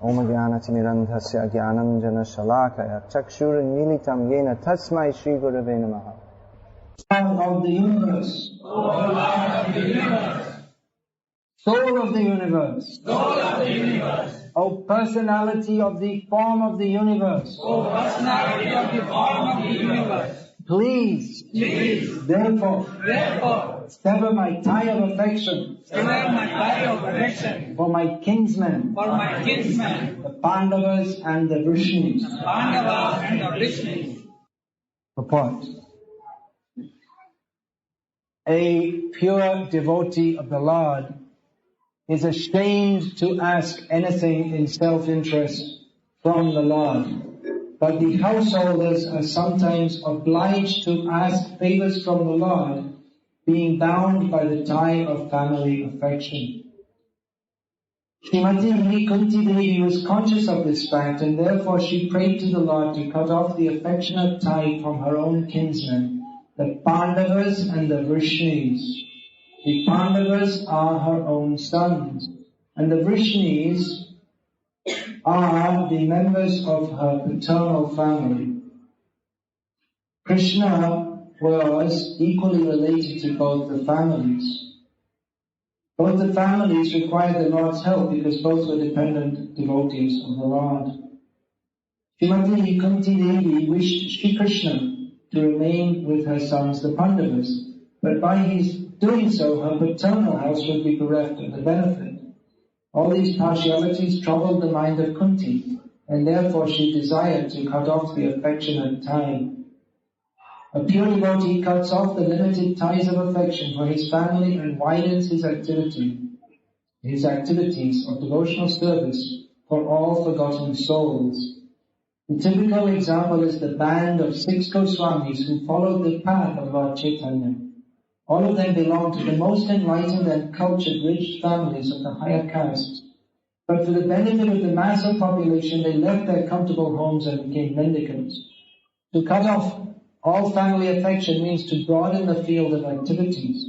Om Jnana-timirandhasya Jnananjana Shalakaya Chakshur-militam Yena Tasmai Shri Gurave Namaha. Of the universe, O Lord of the universe, Soul of the universe, Soul of the universe, O personality of the form of the universe, O personality of the form of the universe, please, therefore, sever my tie of affection sever my tie of affection for my kinsmen, the Pandavas and the Vrishnis. Pandavas and the Vrishnis. Purport. A pure devotee of the Lord is ashamed to ask anything in self-interest from the Lord. But the householders are sometimes obliged to ask favors from the Lord, being bound by the tie of family affection. Srimati Kuntidevi was conscious of this fact, and therefore she prayed to the Lord to cut off the affectionate tie from her own kinsmen, the Pandavas and the Vrishnis. The Pandavas are her own sons, and the Vrishnis are the members of her paternal family. Krishna was equally related to both the families. Both the families required the Lord's help because both were dependent devotees of the Lord. Srimati Kuntidevi wished Sri Krishna to remain with her sons the Pandavas, but by his doing so her paternal house would be bereft of the benefit. All these partialities troubled the mind of Kunti, and therefore she desired to cut off the affectionate tie. A pure devotee cuts off the limited ties of affection for his family and widens his activities of devotional service for all forgotten souls. The typical example is the band of 6 Goswamis who followed the path of Lord Chaitanya. All of them belong to the most enlightened and cultured rich families of the higher castes. But for the benefit of the mass of population, they left their comfortable homes and became mendicants. To cut off all family affection means to broaden the field of activities.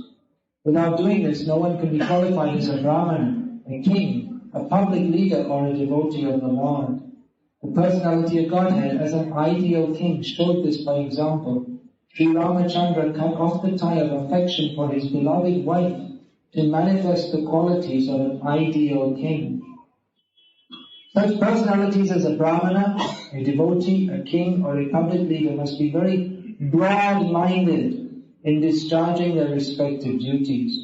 Without doing this, no one can be qualified as a Brahmana, a king, a public leader, or a devotee of the Lord. The personality of Godhead as an ideal king showed this by example. Sri Ramachandra cut off the tie of affection for his beloved wife to manifest the qualities of an ideal king. Such personalities as a Brahmana, a devotee, a king, or a public leader must be very broad-minded in discharging their respective duties.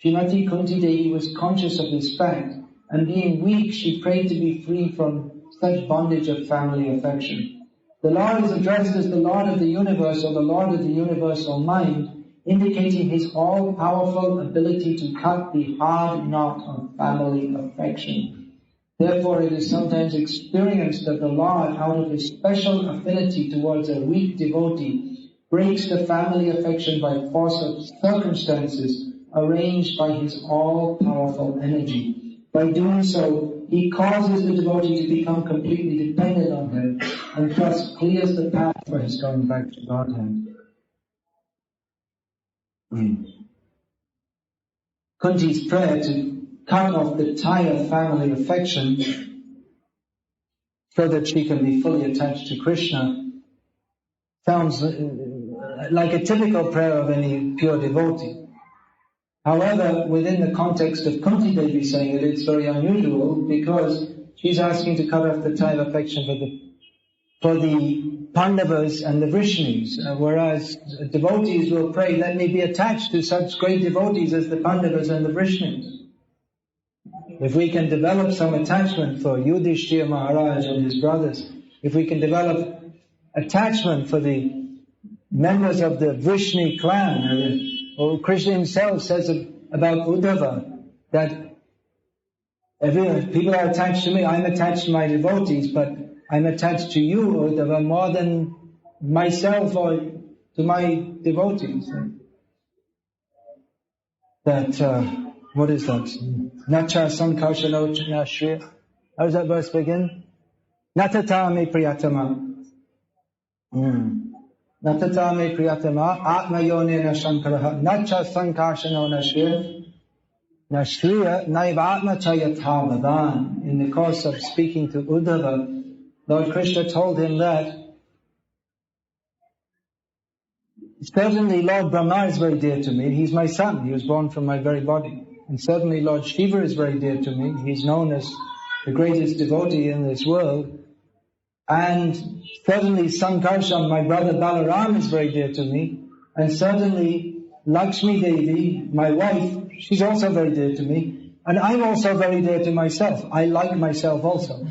Srimati Kuntidevi was conscious of this fact, and being weak, she prayed to be free from such bondage of family affection. The Lord is addressed as the Lord of the universe, or the Lord of the universal mind, indicating his all-powerful ability to cut the hard knot of family affection. Therefore, it is sometimes experienced that the Lord, out of his special affinity towards a weak devotee, breaks the family affection by force of circumstances arranged by his all-powerful energy. By doing so, he causes the devotee to become completely dependent on him, and thus clears the path for his going back to Godhead. Kunti's prayer to cut off the tie of family affection so that she can be fully attached to Krishna sounds like a typical prayer of any pure devotee. However, within the context of Kuntidevi saying it, it's very unusual because she's asking to cut off the tie of affection for the Pandavas and the Vrishnis, whereas devotees will pray, let me be attached to such great devotees as the Pandavas and the Vrishnis. If we can develop some attachment for Yudhishthira Maharaj and his brothers, if we can develop attachment for the members of the Vrishni clan, or Krishna himself says about Uddhava, that people are attached to me, I'm attached to my devotees, but I'm attached to you, Uddhava, more than myself or to my devotees. That, what is that? Nacha sankarshano nashriya. How does that verse begin? Natata me priyatama. Natata me priyatama. Atma yonena shankaraha. Nacha sankarshano nashriya. Now, Shriya Naivatma Chayatavadan, in the course of speaking to Uddhava, Lord Krishna told him that certainly Lord Brahma is very dear to me. He's my son. He was born from my very body. And certainly Lord Shiva is very dear to me. He's known as the greatest devotee in this world. And certainly Sankarshan, my brother Balaram, is very dear to me. And certainly Lakshmi Devi, my wife, she's also very dear to me. And I'm also very dear to myself. I like myself also.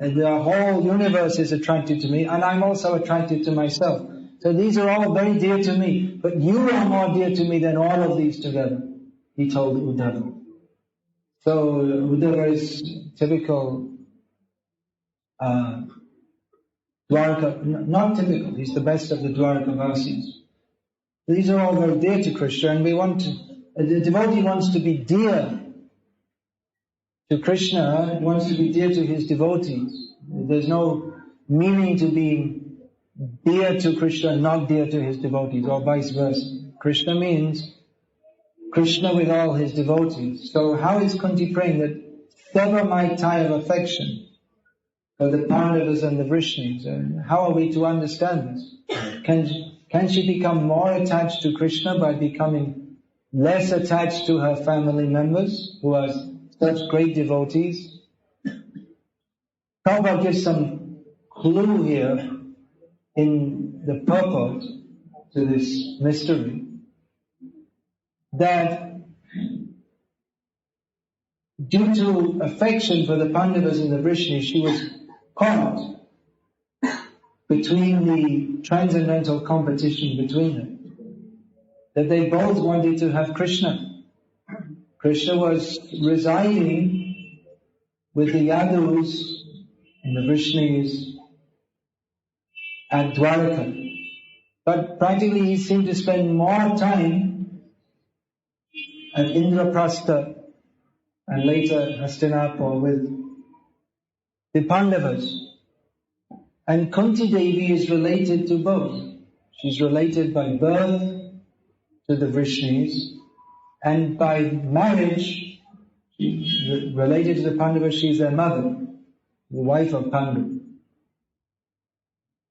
The whole universe is attracted to me, and I'm also attracted to myself. So these are all very dear to me. But you are more dear to me than all of these together, he told Uddhava. So Uddhava is typical Dwarka, not typical, he's the best of the Dwarkavasis. These are all very dear to Krishna, and the devotee wants to be dear to Krishna, wants to be dear to his devotees. There's no meaning to being dear to Krishna and not dear to his devotees, or vice versa. Krishna means Krishna with all his devotees. So how is Kunti praying that sever my tie of affection for the Pandavas and the Vrishnis? And how are we to understand this? Can she become more attached to Krishna by becoming less attached to her family members who are such great devotees? Prabhupada gives some clue here in the purport to this mystery, that due to affection for the Pandavas and the Vrishnis, she was caught between the transcendental competition between them, that they both wanted to have Krishna. Krishna was residing with the Yadus and the Vrishnis at Dwaraka, but practically he seemed to spend more time at Indraprastha and later Hastinapur with the Pandavas. And Kuntidevi is related to both. She's related by birth to the Vrishnis, and by marriage, she's related to the Pandavas. She's their mother, the wife of Pandu.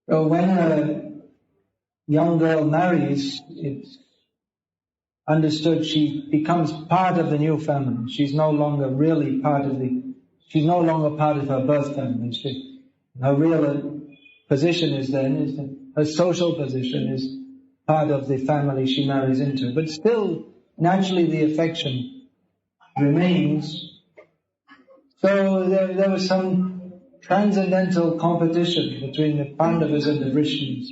So when a young girl marries, it's understood she becomes part of the new family. She's no longer really she's no longer part of her birth family. Her real position is her social position is part of the family she marries into. But still, naturally the affection remains. So there was some transcendental competition between the Pandavas and the Vrishnis,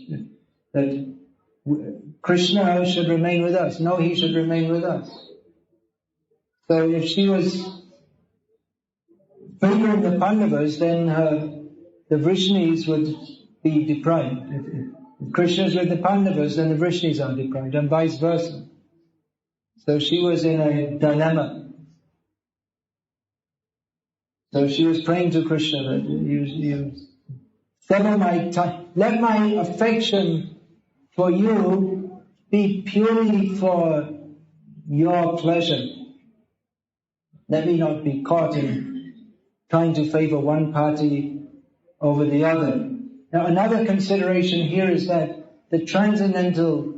that Krishna should remain with us. No, he should remain with us. So if she was favoring the Pandavas, then the Vrishnis would be deprived. If Krishna is with the Pandavas, then the Vrishnis are deprived, and vice versa. So she was in a dilemma. So she was praying to Krishna that you sever my tie, let my affection for you be purely for your pleasure. Let me not be caught in trying to favor one party over the other. Now another consideration here is that the transcendental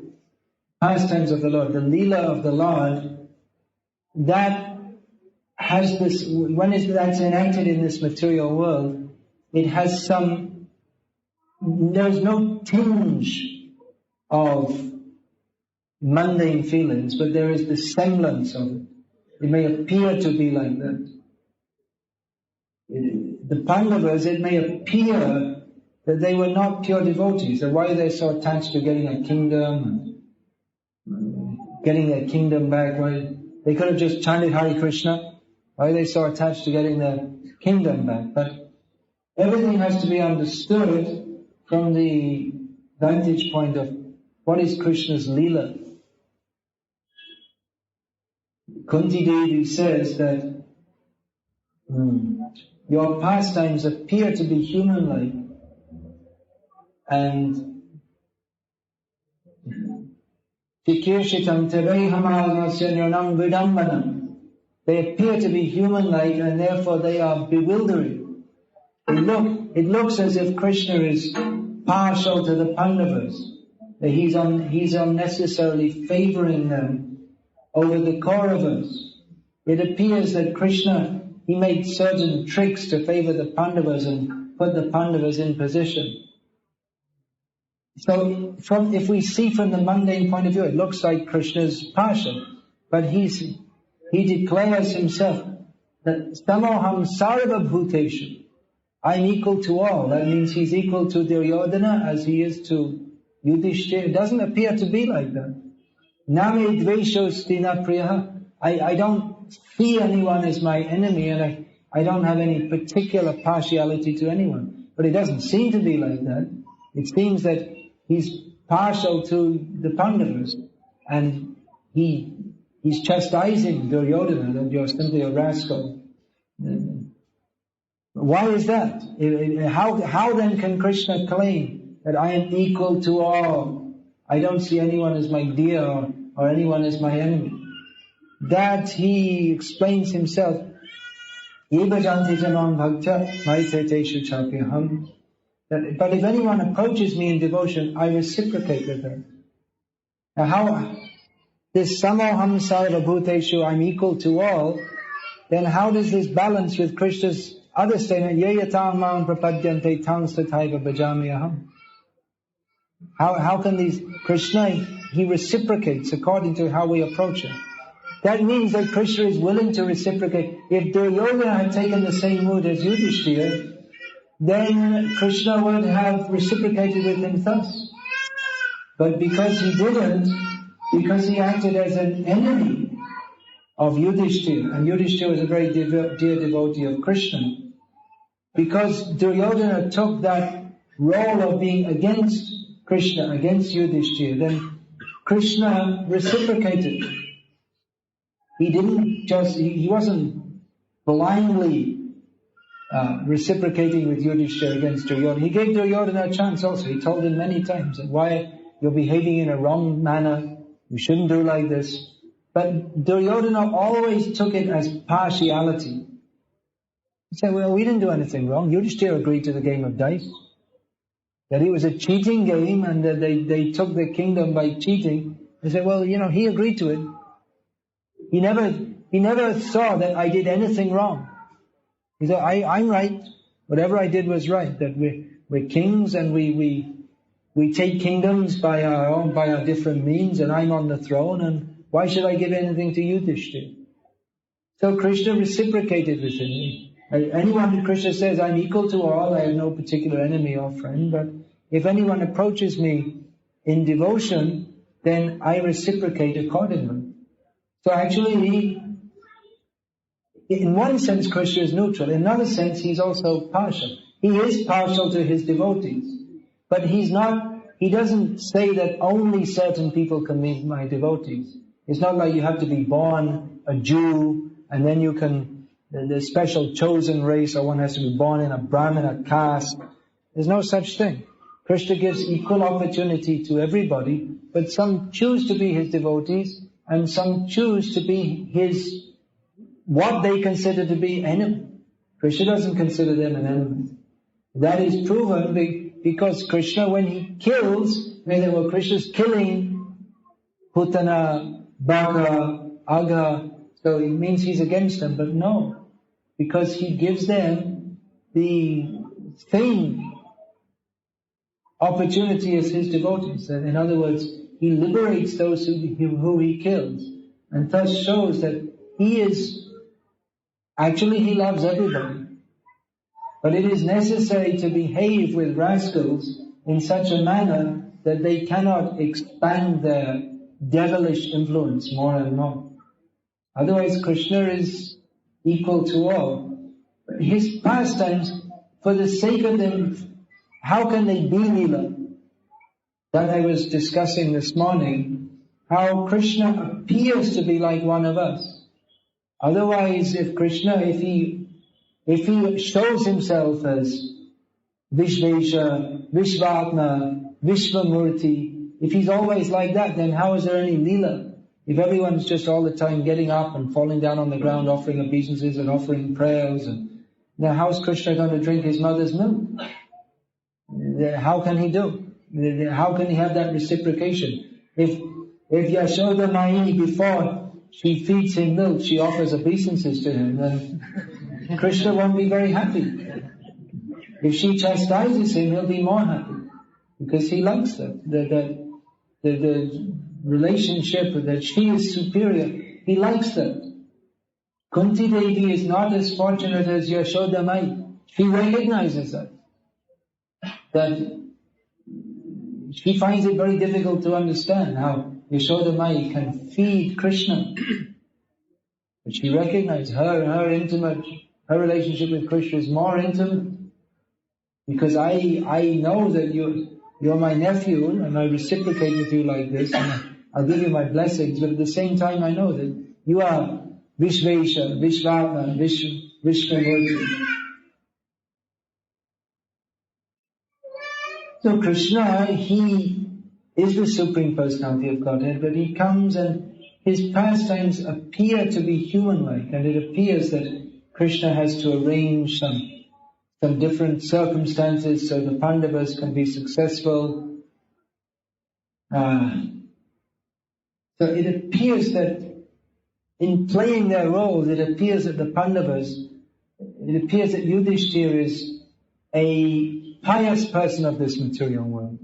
pastimes of the Lord, the Leela of the Lord, that has this, that's enacted in this material world, it has there's no tinge of mundane feelings, but there is the semblance of it. It may appear to be like that. The Pandavas, it may appear that they were not pure devotees. So why are they so attached to getting a kingdom and getting their kingdom back? Why they could have just chanted Hare Krishna. Why are they so attached to getting their kingdom back? But everything has to be understood from the vantage point of what is Krishna's Leela. Kuntidevi says that your pastimes appear to be human-like, and Chikirshitam terehamalmasya nirnam vidambanam. They appear to be human-like and therefore they are bewildering. It looks as if Krishna is partial to the Pandavas. That he's unnecessarily favoring them over the Kauravas. It appears that Krishna, he made certain tricks to favor the Pandavas and put the Pandavas in position. So if we see from the mundane point of view, it looks like Krishna's partial. But he declares himself that samoham sarva bhuteshu. I'm equal to all. That means he's equal to Duryodhana as he is to Yudhishthira. It doesn't appear to be like that. Name dvesho stina priyaha. I don't see anyone as my enemy, and I don't have any particular partiality to anyone. But it doesn't seem to be like that. It seems that he's partial to the Pandavas, and he's chastising Duryodhana that you're simply a rascal. Why is that? How then can Krishna claim that I am equal to all? I don't see anyone as my dear or anyone as my enemy. That he explains himself. But if anyone approaches me in devotion, I reciprocate with them. Now how, this samoham sarva bhuteshu, I'm equal to all, then how does this balance with Krishna's other statement, yeyatam mam prapadyante tang stataiva bhajami aham? How can these, Krishna, he reciprocates according to how we approach him. That means that Krishna is willing to reciprocate. If Duryodhana had taken the same mood as Yudhishthira, then Krishna would have reciprocated with him thus. But because he didn't, because he acted as an enemy of Yudhishthira, and Yudhishthira was a very dear devotee of Krishna, because Duryodhana took that role of being against Krishna, against Yudhishthira, then Krishna reciprocated. He wasn't blindly reciprocating with Yudhishthira against Duryodhana. He gave Duryodhana a chance also. He told him many times that why you're behaving in a wrong manner, you shouldn't do like this. But Duryodhana always took it as partiality. He said, well, we didn't do anything wrong. Yudhishthira agreed to the game of dice. That it was a cheating game and that they took the kingdom by cheating. They said, well, he agreed to it. He never saw that I did anything wrong. He said, I'm right. Whatever I did was right. That we're kings and we take kingdoms by our different means, and I'm on the throne, and why should I give anything to Yudhishthira? So Krishna reciprocated with him. Anyone who Krishna says, I'm equal to all, I have no particular enemy or friend, but if anyone approaches me in devotion, then I reciprocate accordingly. So actually, in one sense, Krishna is neutral. In another sense, he's also partial. He is partial to his devotees. But he doesn't say that only certain people can be my devotees. It's not like you have to be born a Jew, and then you can, the special chosen race, or one has to be born in a Brahmana caste. There's no such thing. Krishna gives equal opportunity to everybody, but some choose to be his devotees, and some choose to be what they consider to be enemy. Krishna doesn't consider them an enemy. That is proven because Krishna, when he kills, Krishna's killing Putana, Baka, Aga, so it means he's against them, but no, because he gives them the same opportunity as his devotees. In other words, he liberates those who he kills, and thus shows that he loves everybody. But it is necessary to behave with rascals in such a manner that they cannot expand their devilish influence more and more. Otherwise, Krishna is equal to all. But his pastimes, for the sake of them, how can they be Leela? That I was discussing this morning, how Krishna appears to be like one of us. Otherwise, if he shows himself as Vishvesha, Vishvatma, Vishvamurti, if he's always like that, then how is there any Leela? If everyone's just all the time getting up and falling down on the ground, offering obeisances and offering prayers, and now how's Krishna going to drink his mother's milk? How can he do? How can he have that reciprocation? If Yashoda Mai, before she feeds him milk, she offers obeisances to him, then Krishna won't be very happy. If she chastises him, he'll be more happy, because he likes that. The relationship that she is superior, he likes that. Kuntidevi is not as fortunate as Yashoda Mai. She recognizes that she finds it very difficult to understand how Yashoda Mai can feed Krishna. But she recognizes her relationship with Krishna is more intimate. Because I know that you're my nephew, and I reciprocate with you like this, and I'll give you my blessings, but at the same time I know that you are Vishvesha, Vishvatma, Vishvamurti. So Krishna, he is the Supreme Personality of Godhead, but he comes and his pastimes appear to be human-like, and it appears that Krishna has to arrange some different circumstances so the Pandavas can be successful. So it appears that in playing their roles, it appears that Yudhishthira is a pious person of this material world.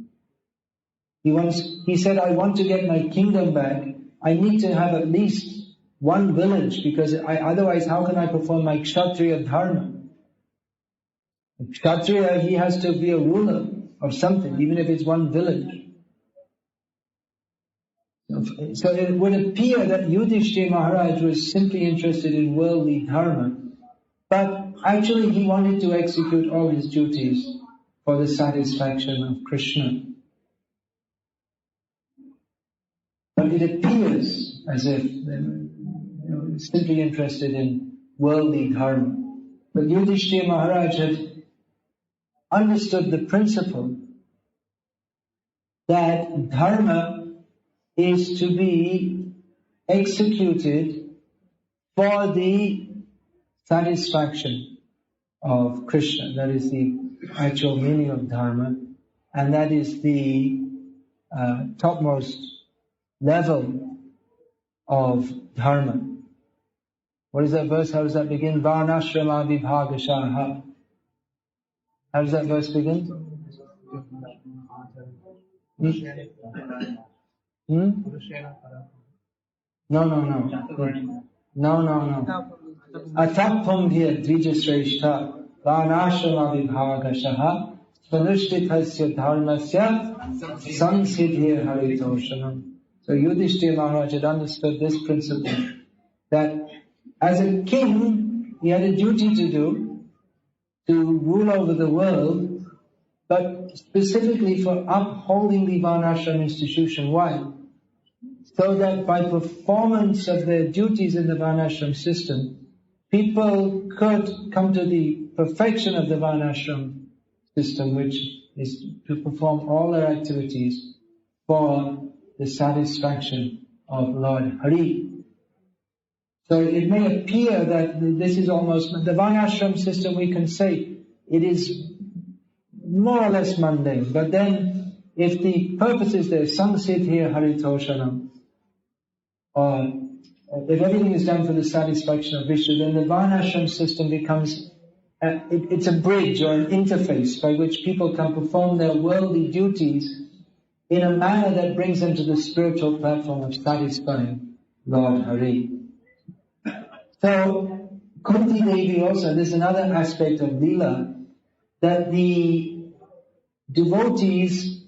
He said, I want to get my kingdom back. I need to have at least one village, because otherwise how can I perform my Kshatriya dharma? Kshatriya, he has to be a ruler of something, even if it's one village. So it would appear that Yudhishthira Maharaj was simply interested in worldly dharma, but actually he wanted to execute all his duties for the satisfaction of Krishna. But it appears as if he's simply interested in worldly dharma. But Yudhishthira Maharaj had understood the principle that dharma is to be executed for the satisfaction of Krishna. That is the actual meaning of dharma, and that is the topmost level of dharma. What is that verse? How does that begin? Varnashrama vibhagashaha. How does that verse begin? No. Atapambhya dvijashreshta varnashrama vibhagashaha svanushtithasya dharmasya samsiddhir haritoshanam. So Yudhishthira Maharaj had understood this principle, that as a king, he had a duty to do, to rule over the world, but specifically for upholding the Varnashram institution. Why? So that by performance of their duties in the Varnashram system, people could come to the perfection of the Varnashram system, which is to perform all their activities for the satisfaction of Lord Hari. So it may appear that this is almost, the Varnashram system, we can say it is more or less mundane, but then if the purpose is there, samsiddhir haritoshanam, or if everything is done for the satisfaction of Vishnu, then the Varnashram system becomes, it's a bridge or an interface by which people can perform their worldly duties in a manner that brings them to the spiritual platform of satisfying Lord Hari. So, Kuntidevi also, there's another aspect of Leela, that the devotees,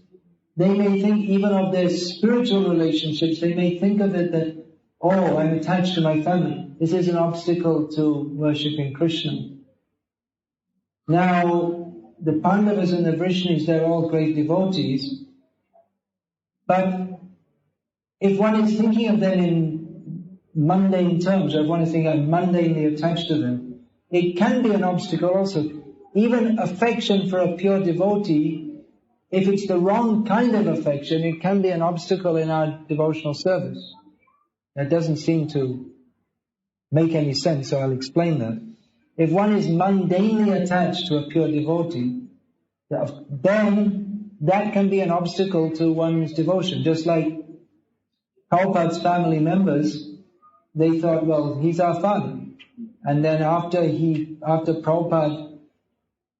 they may think even of their spiritual relationships, they may think of it that, oh, I'm attached to my family. This is an obstacle to worshipping Krishna. Now, the Pandavas and the Vrishnis, they're all great devotees, but if one is thinking of them in mundane terms, or if one is thinking I'm mundanely attached to them, it can be an obstacle also. Even affection for a pure devotee, if it's the wrong kind of affection, it can be an obstacle in our devotional service. That doesn't seem to make any sense, so I'll explain that. If one is mundanely attached to a pure devotee, then that can be an obstacle to one's devotion. Just like Prabhupada's family members, they thought, well, he's our father. And then after Prabhupada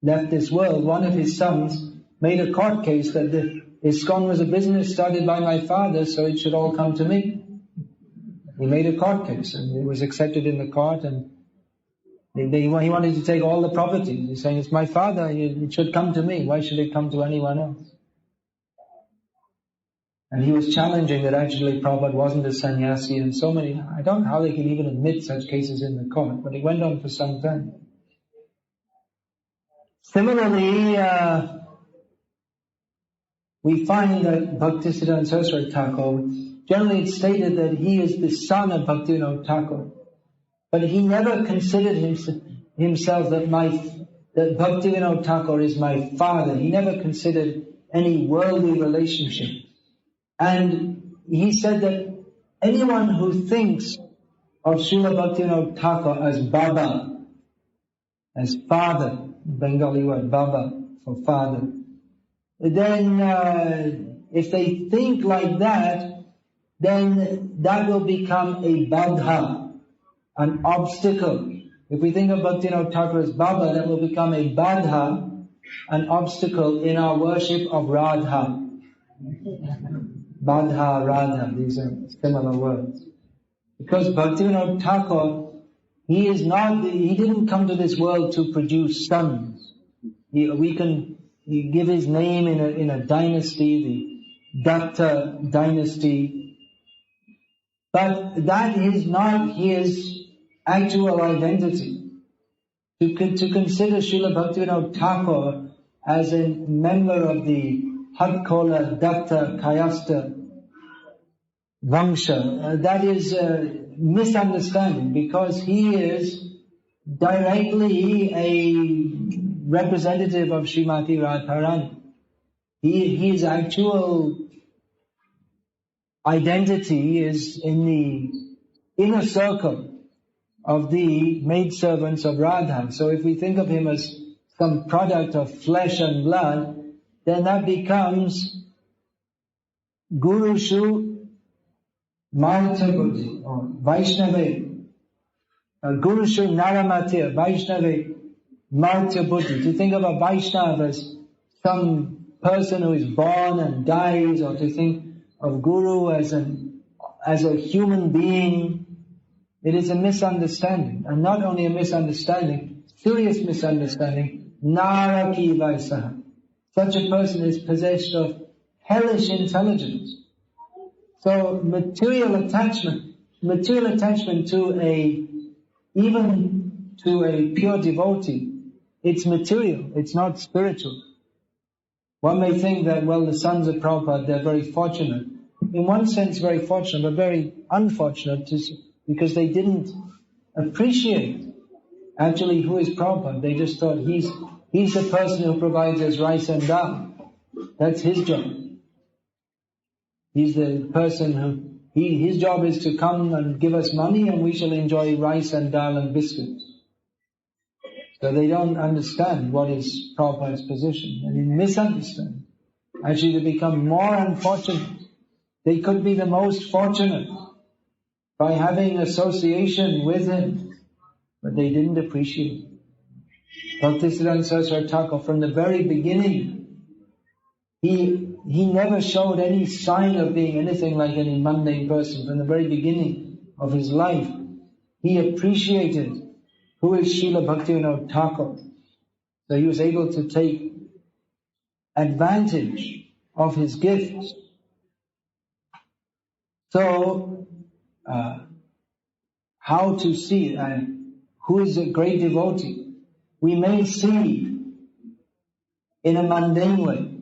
left this world, one of his sons made a court case that the ISKCON was a business started by my father, so it should all come to me. He made a court case, and it was accepted in the court, and he wanted to take all the property. He's saying, it's my father, it should come to me. Why should it come to anyone else? And he was challenging that actually Prabhupada wasn't a sannyasi, and so many, I don't know how they can even admit such cases in the court, but it went on for some time. Similarly, we find that Bhaktisiddhanta Saraswati Thakur, generally it's stated that he is the son of Bhaktivinoda Thakur, but he never considered himself that Bhaktivinoda Thakur is my father. He never considered any worldly relationship. And he said that anyone who thinks of Srila Bhaktivinoda Thakur as Baba, as father, Bengali word Baba for father, then if they think like that, then that will become a badha, an obstacle. If we think of Bhaktivinoda Thakur as Baba, that will become a badha, an obstacle in our worship of Radha. Badha, Radha, these are similar words. Because Bhaktivinoda Thakur, he didn't come to this world to produce sons. We give his name in a dynasty, the Datta dynasty. But that is not his actual identity. To consider Srila Bhaktivinoda Thakur as a member of the Hatkola Datta Kayasta Vangsha, that is a misunderstanding, because he is directly a representative of Srimati Radharani. His actual identity is in the inner circle of the maidservants of Radha. So if we think of him as some product of flesh and blood, then that becomes Gurushu Martabhuti, or Vaishnava. Gurushu Naramatir, Vaishnava Martabhuti. To think of a Vaishnava as some person who is born and dies, or to think of Guru as a human being, it is a misunderstanding. And not only a misunderstanding, serious misunderstanding, Naraki Vaisaha. Such a person is possessed of hellish intelligence. So material attachment even to a pure devotee, it's material, it's not spiritual. One may think that, well, the sons of Prabhupada, they're very fortunate. In one sense very fortunate, but very unfortunate, because they didn't appreciate actually who is Prabhupada. They just thought he's the person who provides us rice and dal. That's his job. He's the person his job is to come and give us money, and we shall enjoy rice and dal and biscuits. So they don't understand what is Prabhupada's position, and they misunderstand. Actually, they become more unfortunate. They could be the most fortunate by having association with him, but they didn't appreciate it. Bhaktisiddhanta Saraswati Thakur, from the very beginning, he never showed any sign of being anything like any mundane person. From the very beginning of his life, he appreciated who is Srila Bhaktivinoda Thakur. So he was able to take advantage of his gifts. So, how to see who is a great devotee? We may see in a mundane way.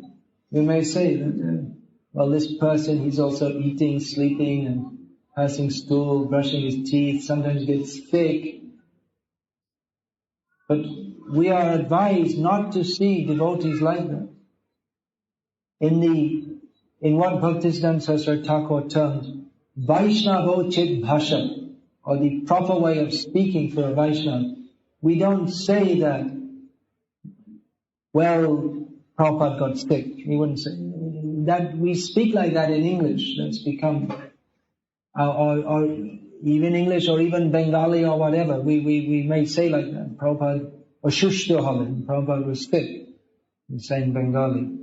We may say that, well, this person, he's also eating, sleeping, and passing stool, brushing his teeth, sometimes gets sick. But we are advised not to see devotees like that. in what Bhaktisiddhanta Saraswati Thakur termed Vaishnavochit Bhasha, or the proper way of speaking for a Vaishnava. We don't say that, well, Prabhupada got sick. We wouldn't say that. We speak like that in English. That's become, or even English or even Bengali or whatever. We may say like that. Prabhupada, or Shushto Halin, Prabhupada was sick. We say in Bengali.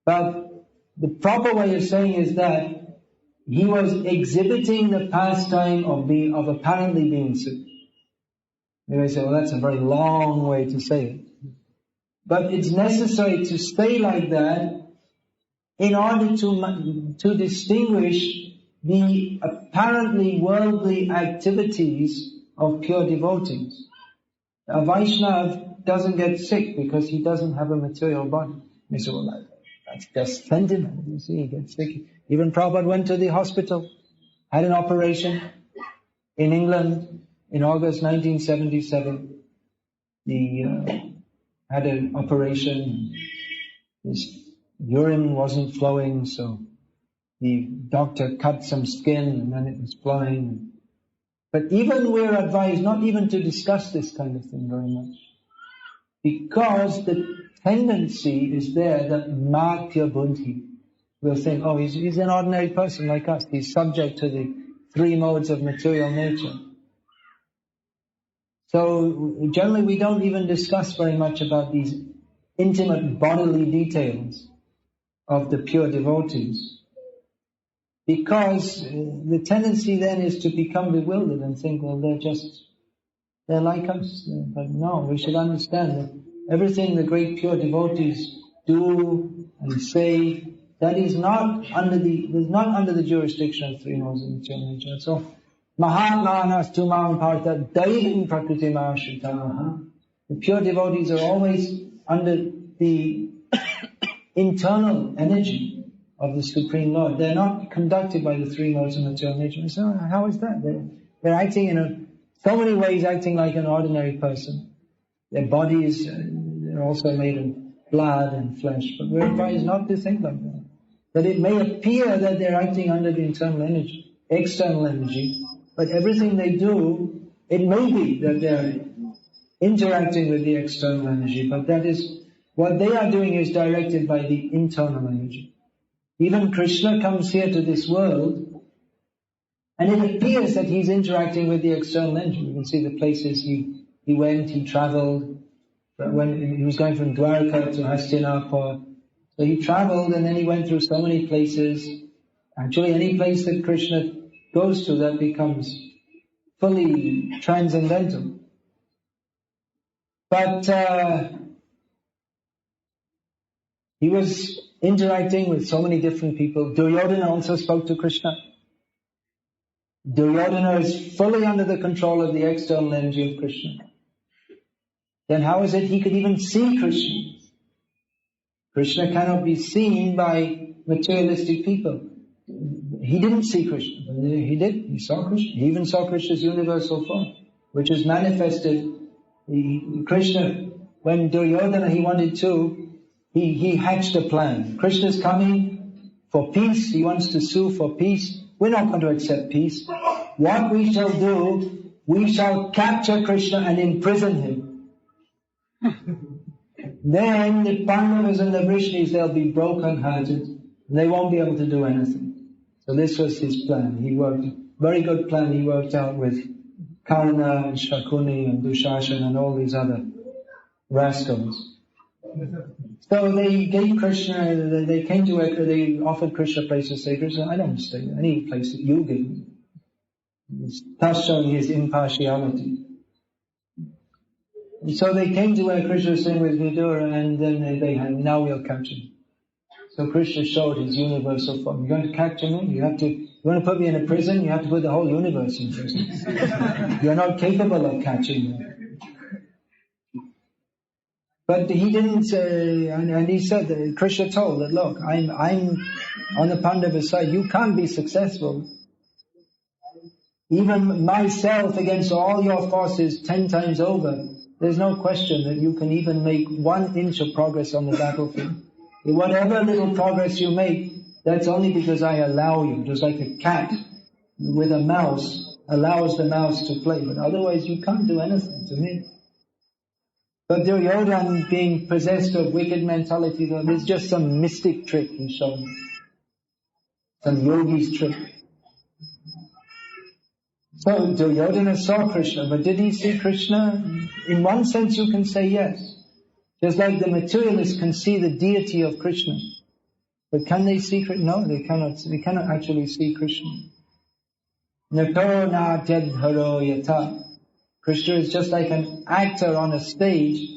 But the proper way of saying is that he was exhibiting the pastime of apparently being sick. You may say, well, that's a very long way to say it. But it's necessary to stay like that in order to distinguish the apparently worldly activities of pure devotees. A Vaishnava doesn't get sick because he doesn't have a material body. You say, well, that's just sentiment. You see, he gets sick. Even Prabhupada went to the hospital, had an operation in England in August 1977. He had an operation. His urine wasn't flowing, so the doctor cut some skin and then it was flowing. But even we're advised not even to discuss this kind of thing very much, because the tendency is there that Matya Buddhi will think, oh, he's an ordinary person like us. He's subject to the three modes of material nature. So generally we don't even discuss very much about these intimate bodily details of the pure devotees, because the tendency then is to become bewildered and think, well, they're like us. But no, we should understand that everything the great pure devotees do and say, that is not under the jurisdiction of three modes of material nature. So, Mahatmanas tumam partha daivim prakriti mahashitaha. The pure devotees are always under the internal energy of the Supreme Lord. They're not conducted by the three modes of material nature. So how is that? They're acting in so many ways, acting like an ordinary person. Their bodies, they're also made of blood and flesh. But we're advised not to think like that. That it may appear that they're acting under the internal energy, external energy, but everything they do, it may be that they're interacting with the external energy, but that is, what they are doing is directed by the internal energy. Even Krishna comes here to this world, and it appears that he's interacting with the external energy. You can see the places he went, he traveled. When he was going from Dwarka to Hastinapur, so he traveled and then he went through so many places. Actually, any place that Krishna goes to, that becomes fully transcendental. But he was interacting with so many different people. Duryodhana also spoke to Krishna. Duryodhana is fully under the control of the external energy of Krishna. Then how is it he could even see Krishna? Krishna cannot be seen by materialistic people. He didn't see Krishna. He did. He saw Krishna. He even saw Krishna's universal form, which is manifested. Krishna, when Duryodhana, he wanted to, he hatched a plan. Krishna's coming for peace. He wants to sue for peace. We're not going to accept peace. What we shall do, we shall capture Krishna and imprison him. Then the Pandavas and the Vrishnis, they'll be broken-hearted. They won't be able to do anything. So this was his plan. He worked, very good plan he worked out with Karna and Shakuni and Dushashan and all these other rascals. So they gave Krishna, they came to Ekra, they offered Krishna a place to stay. Krishna, I don't stay any place that you give me. Thus showing his impartiality. So they came to where Krishna was staying with Vidura, and then they had, now we'll capture him. So Krishna showed his universal form. You're going to capture me? You want to put me in a prison? You have to put the whole universe in prison. You're not capable of catching me. But he didn't say, and he said that Krishna told that, look, I'm on the Pandava side. You can't be successful. Even myself against all your forces 10 times over, there's no question that you can even make 1 inch of progress on the battlefield. Whatever little progress you make, that's only because I allow you. Just like a cat with a mouse allows the mouse to play, but otherwise you can't do anything to me. But Duryodhana, being possessed of wicked mentality, there's just some mystic trick he's shown. Some yogi's trick. So Duryodhana saw Krishna, but did he see Krishna? In one sense you can say yes. Just like the materialists can see the deity of Krishna. But can they see Krishna? No, they cannot. They cannot actually see Krishna. Nato na tadharo yata. Krishna is just like an actor on a stage,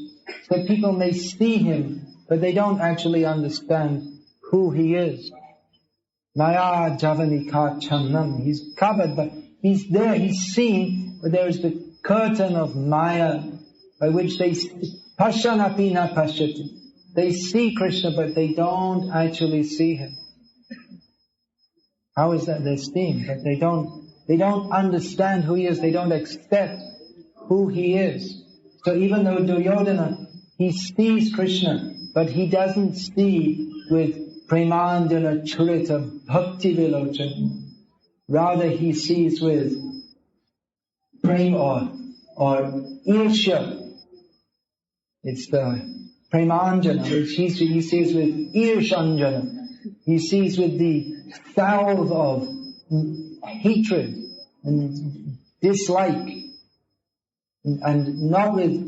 so people may see him, but they don't actually understand who he is. Maya javanika channam. He's covered, but he's there, he's seen, but there is the curtain of Maya by which they Pashanapi na pashyati. They see Krishna, but they don't actually see him. How is that? They see him, but they don't understand who he is. They don't accept who he is. So even though Duryodhana, he sees Krishna, but he doesn't see with Premandana Churita Bhakti Vilochana. Rather he sees with Prem or Irsha. It's the Premanjana, which he sees with Irshanjana. He sees with the salve of hatred and dislike, and not with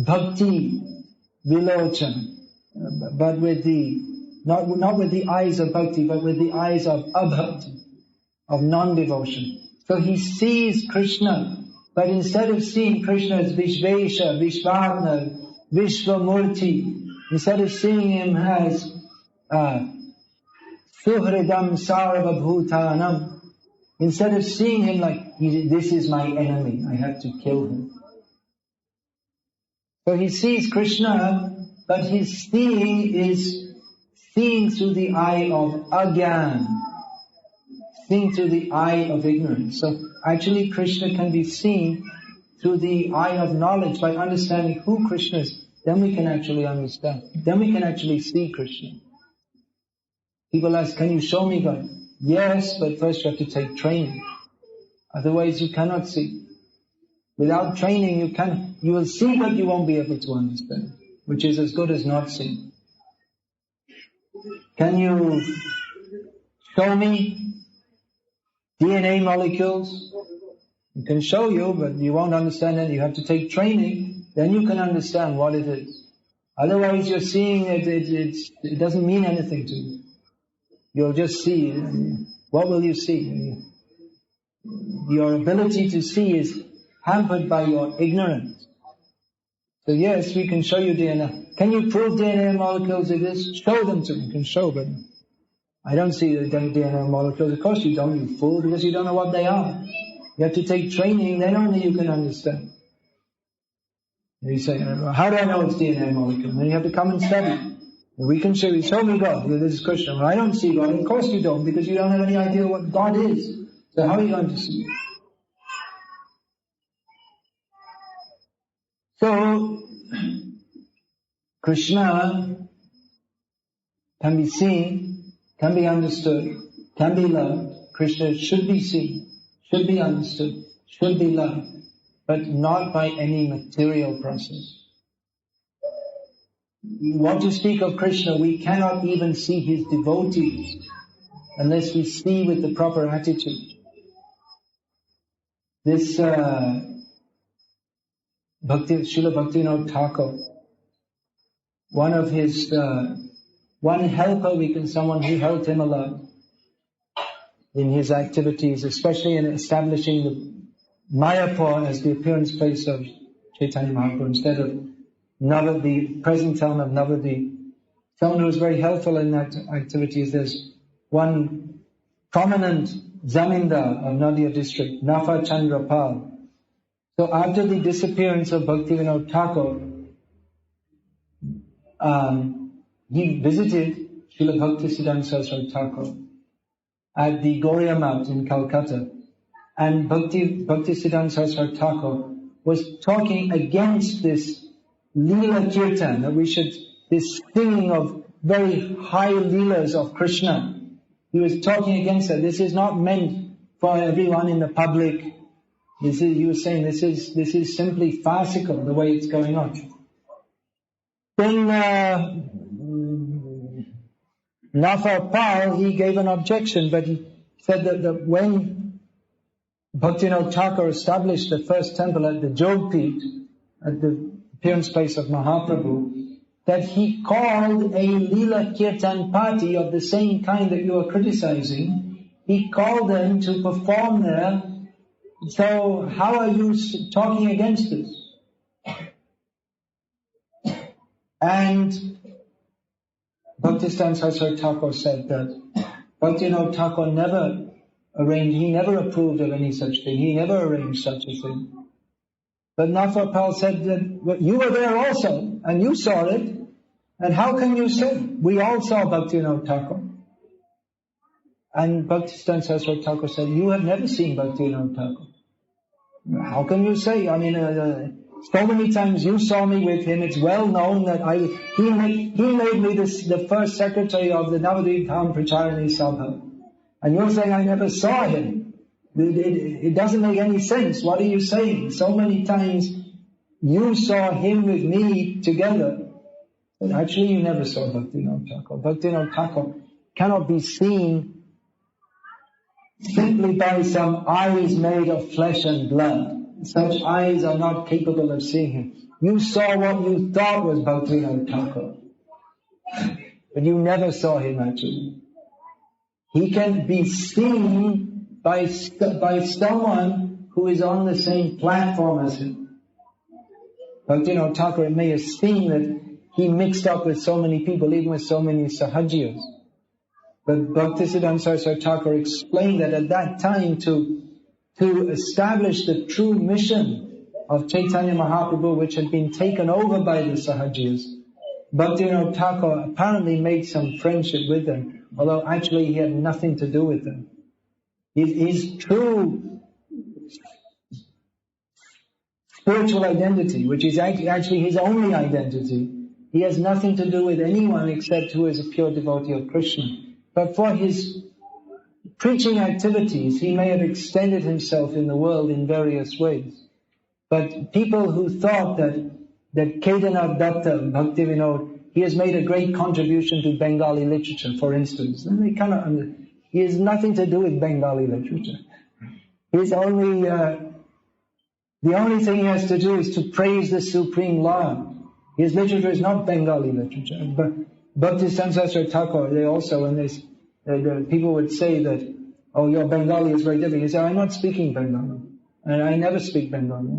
bhakti vilochana, but with the not with the eyes of bhakti, but with the eyes of abhakti, of non-devotion. So he sees Krishna, but instead of seeing Krishna as Vishvesha, Vishvatma, Vishvamurti, instead of seeing him as Suhridam Sarvabhutanam, instead of seeing him like, this is my enemy, I have to kill him. So he sees Krishna, but his seeing is seeing through the eye of agyan, seeing through the eye of ignorance. So actually Krishna can be seen through the eye of knowledge by understanding who Krishna is. Then we can actually understand. Then we can actually see Krishna. People ask, can you show me God? Yes, but first you have to take training. Otherwise you cannot see. Without training you will see, but you won't be able to understand, which is as good as not seeing. Can you show me DNA molecules? You can show you, but you won't understand it. You have to take training, then you can understand what it is. Otherwise you're seeing it doesn't mean anything to you. You'll just see. What will you see? Your ability to see is hampered by your ignorance. So yes, we can show you DNA. Can you prove DNA molecules exist? Show them to me. You can show, but I don't see the DNA molecules. Of course you don't, you fool, because you don't know what they are. You have to take training, then only you can understand. You say, how do I know it's DNA molecule? Then you have to come and study. We can show me God. This is Krishna. Well, I don't see God. Of course you don't, because you don't have any idea what God is. So how are you going to see it? So, Krishna can be seen, can be understood, can be loved. Krishna should be seen, should be understood, should be loved, but not by any material process. What to speak of Krishna, we cannot even see his devotees unless we see with the proper attitude. This Srila Bhaktivinoda Thakur, one of his, one helper, someone who helped him a lot in his activities, especially in establishing the Mayapur as the appearance place of Chaitanya Mahaprabhu instead of the present town of Navadip. Someone who was very helpful in that activities. There's one prominent Zamindar of Nadia district, Nafa Chandrapal. So after the disappearance of Bhaktivinoda Thakur, he visited Srila Bhaktisiddhanta Saraswati Thakur at the Gaudiya Mount in Calcutta. And Bhaktisiddhanta Saraswati Thakur was talking against this Leela Kirtan, that this singing of very high leelas of Krishna. He was talking against that. This is not meant for everyone in the public. He was saying this is simply farcical, the way it's going on. Then Nafar Pal, he gave an objection, but he said that when Bhaktivinoda Thakur established the first temple at the Jogpit, at the appearance place of Mahaprabhu, that he called a Leela Kirtan party of the same kind that you are criticizing. He called them to perform there. So how are you talking against this? And Bhaktisiddhanta Saraswati Thakur said that Bhaktivinoda Thakur never arranged, he never approved of any such thing. He never arranged such a thing. But Nafar Pal said that well, you were there also, and you saw it, and how can you say? We all saw Bhaktivinoda Thakur. And Bhaktisiddhanta Saraswati Thakur said, you have never seen Bhaktivinoda Thakur. How can you say? I mean, so many times you saw me with him. It's well known that he made me the first secretary of the Navadvip Dham Pracharani Sabha. And you're saying I never saw him. It doesn't make any sense. What are you saying? So many times you saw him with me together. But actually you never saw Bhaktivinoda Thakur. Bhaktivinoda Thakur cannot be seen simply by some eyes made of flesh and blood. Such eyes are not capable of seeing him. You saw what you thought was Bhaktivinoda Thakur, but you never saw him actually. He can be seen by someone who is on the same platform as him. Bhaktivinoda Thakur may have seen that he mixed up with so many people, even with so many sahajiyas. But Bhaktisiddhanta Saraswati Thakur explained that at that time to establish the true mission of Chaitanya Mahaprabhu, which had been taken over by the Sahajiyas, Bhaktivinoda Thakur apparently made some friendship with them, although actually he had nothing to do with them. His true spiritual identity, which is actually his only identity, he has nothing to do with anyone except who is a pure devotee of Krishna. But for his preaching activities, he may have extended himself in the world in various ways. But people who thought that Kedarnath Datta, Bhaktivinoda, he has made a great contribution to Bengali literature, for instance. And they cannot he has nothing to do with Bengali literature. He's only, the only thing he has to do is to praise the Supreme Lord. His literature is not Bengali literature. But Bhaktisiddhanta Saraswati Thakur, they also, when people would say that, oh, your Bengali is very different. He said, I'm not speaking Bengali. And I never speak Bengali.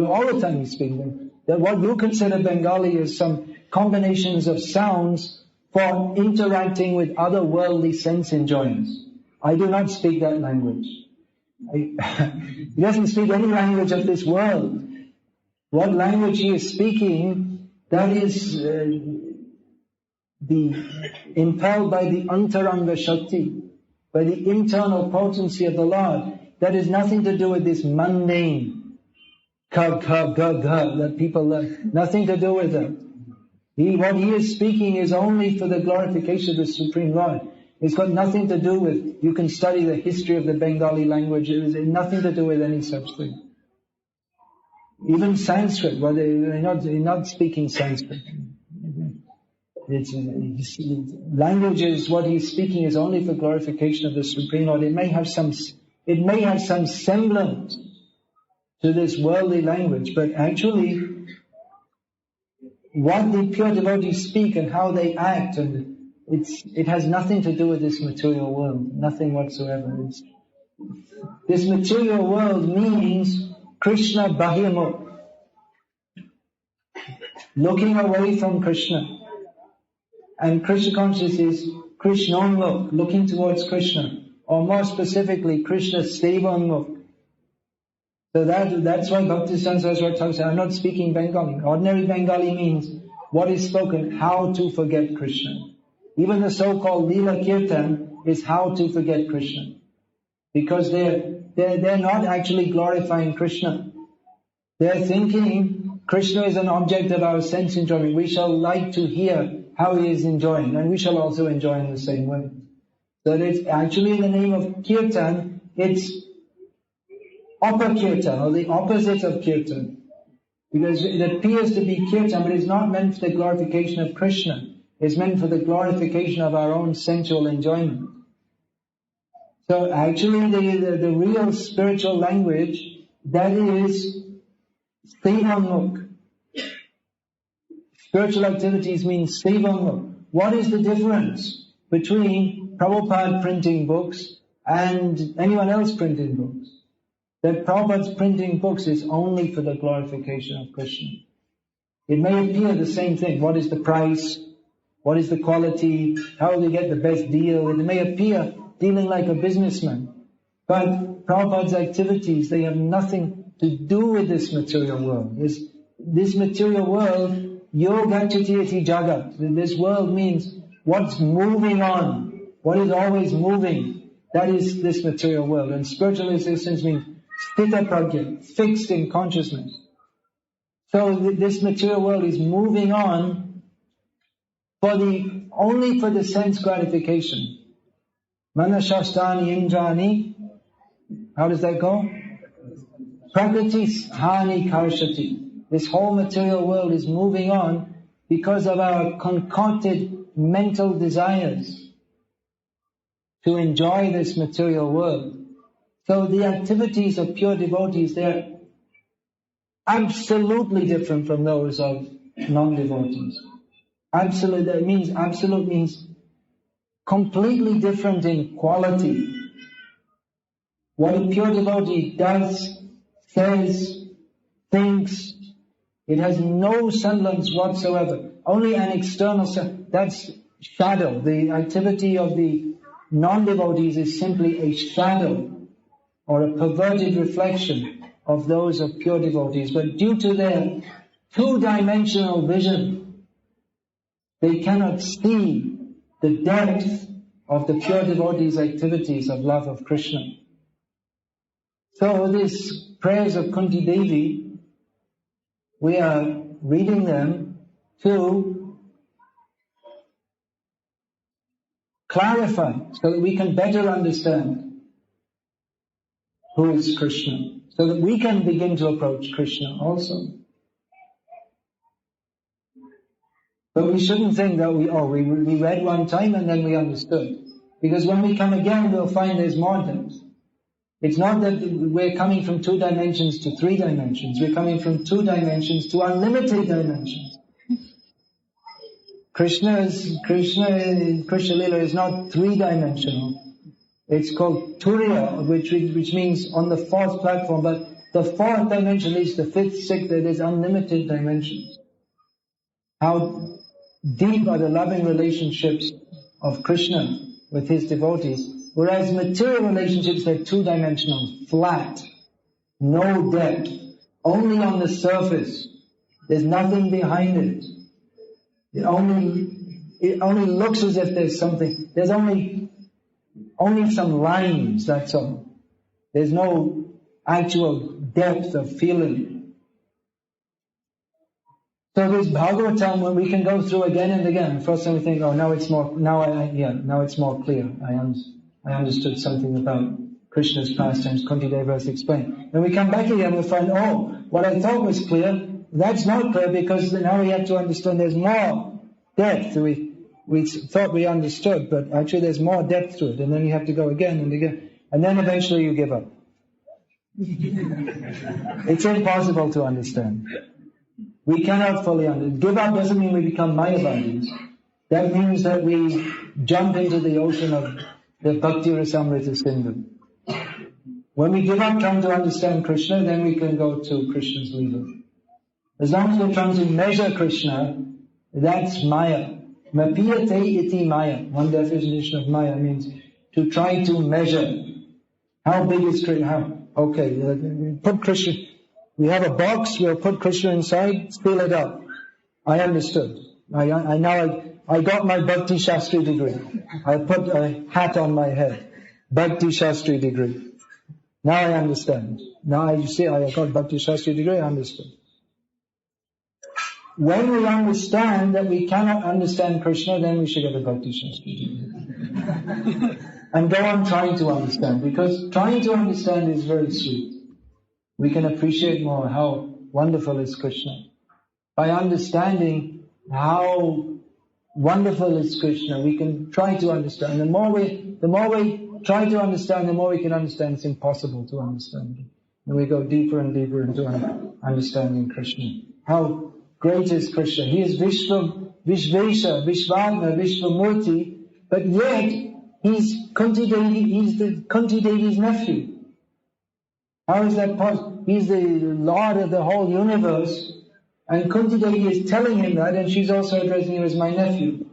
All the time you speak Bengali. That what you consider Bengali is some combinations of sounds for interacting with other worldly sense enjoyments. I do not speak that language. He doesn't speak any language of this world. What language he is speaking, that is impelled by the Antaranga Shakti, by the internal potency of the Lord. That has nothing to do with this mundane that people learn. Nothing to do with that. What he is speaking is only for the glorification of the Supreme Lord. It's got nothing to do with, you can study the history of the Bengali language, it has nothing to do with any such thing. Even Sanskrit, well, they're not speaking Sanskrit. Languages, what he's speaking is only for glorification of the Supreme Lord. It may have some semblance to this worldly language, but actually, what the pure devotees speak and how they act, and it has nothing to do with this material world, nothing whatsoever. This material world means Krishna Bahirmukh, looking away from Krishna. And Krishna consciousness is Krishnonmukh, looking towards Krishna. Or more specifically, Krishna Sevanmukh. So that's why Bhaktisiddhanta Saraswati Thakur said, I'm not speaking Bengali. Ordinary Bengali means what is spoken, how to forget Krishna. Even the so-called Leela Kirtan is how to forget Krishna. Because they're not actually glorifying Krishna. They're thinking Krishna is an object of our sense enjoyment. We shall like to hear how he is enjoying, and we shall also enjoy in the same way. So it's actually in the name of kirtan, it's upper kirtan, or the opposite of kirtan. Because it appears to be kirtan, but it's not meant for the glorification of Krishna. It's meant for the glorification of our own sensual enjoyment. So actually the real spiritual language, that is sevamukh. Spiritual activities mean sevamukh. What is the difference between Prabhupada printing books and anyone else printing books? That Prabhupada's printing books is only for the glorification of Krishna. It may appear the same thing. What is the price? What is the quality? How will you get the best deal? It may appear dealing like a businessman. But Prabhupada's activities, they have nothing to do with this material world. This material world, yogachati jagat. This world means what's moving on, what is always moving. That is this material world. And spiritual existence means sthita prajna, fixed in consciousness. So this material world is moving on only for the sense gratification. Manashastani indrani, how does that go? Prakriti hani karshati. This whole material world is moving on because of our concocted mental desires to enjoy this material world. So the activities of pure devotees, they're absolutely different from those of non-devotees. Absolute means completely different in quality. What a pure devotee does, says, thinks, it has no semblance whatsoever. Only an external that's shadow. The activity of the non-devotees is simply a shadow or a perverted reflection of those of pure devotees. But due to their two-dimensional vision, they cannot see the depth of the pure devotees' activities of love of Krishna. So these prayers of Kuntidevi, we are reading them to clarify so that we can better understand who is Krishna, so that we can begin to approach Krishna also. But we shouldn't think that we read one time and then we understood. Because when we come again, we'll find there's more depth. It's not that we're coming from 2 dimensions to 3 dimensions. We're coming from 2 dimensions to unlimited dimensions. Krishna Lila is not 3-dimensional. It's called Turiya, which means on the 4th platform. But the 4th dimension leads to the 5th, 6th. There is unlimited dimensions. How deep are the loving relationships of Krishna with his devotees? Whereas material relationships, they're 2-dimensional, flat, no depth, only on the surface. There's nothing behind it. It only looks as if there's something. There's only some lines, that's all. There's no actual depth of feeling. So this Bhagavatam, when we can go through again and again, first time we think, oh, now it's more clear. I understood something about Krishna's pastimes. Kuntidevi has explained. When we come back again, we'll find, what I thought was clear, that's not clear, because now we have to understand there's more depth. We thought we understood, but actually there's more depth to it. And then you have to go again and again. And then eventually you give up. It's impossible to understand. We cannot fully understand. Give up doesn't mean we become Mayavadis. That means that we jump into the ocean of the Bhakti Rasamrita Sindhu. When we give up trying to understand Krishna, then we can go to Krishna's Leela. As long as we're trying to measure Krishna, that's Maya. Mapiyate iti Maya. One definition of Maya means to try to measure. How big is Krishna? Put Krishna. We have a box, we'll put Krishna inside, fill it up. I understood. I got my Bhakti Shastri degree. I put a hat on my head. Bhakti Shastri degree. Now I understand. Now I got Bhakti Shastri degree, I understood. when we understand that we cannot understand Krishna, then we should get a Bhakti Shastra. And go on trying to understand, because trying to understand is very sweet. We can appreciate more how wonderful is Krishna. By understanding how wonderful is Krishna, we can try to understand. The more we try to understand, the more we can understand it's impossible to understand. And we go deeper and deeper into understanding Krishna. How great is Krishna? He is Vishvesha, Vishvadna, Vishvamurti, but yet he's Kuntidevi's nephew. How is that possible? He's the Lord of the whole universe, and Kuntidevi is telling him that, and she's also addressing him as my nephew.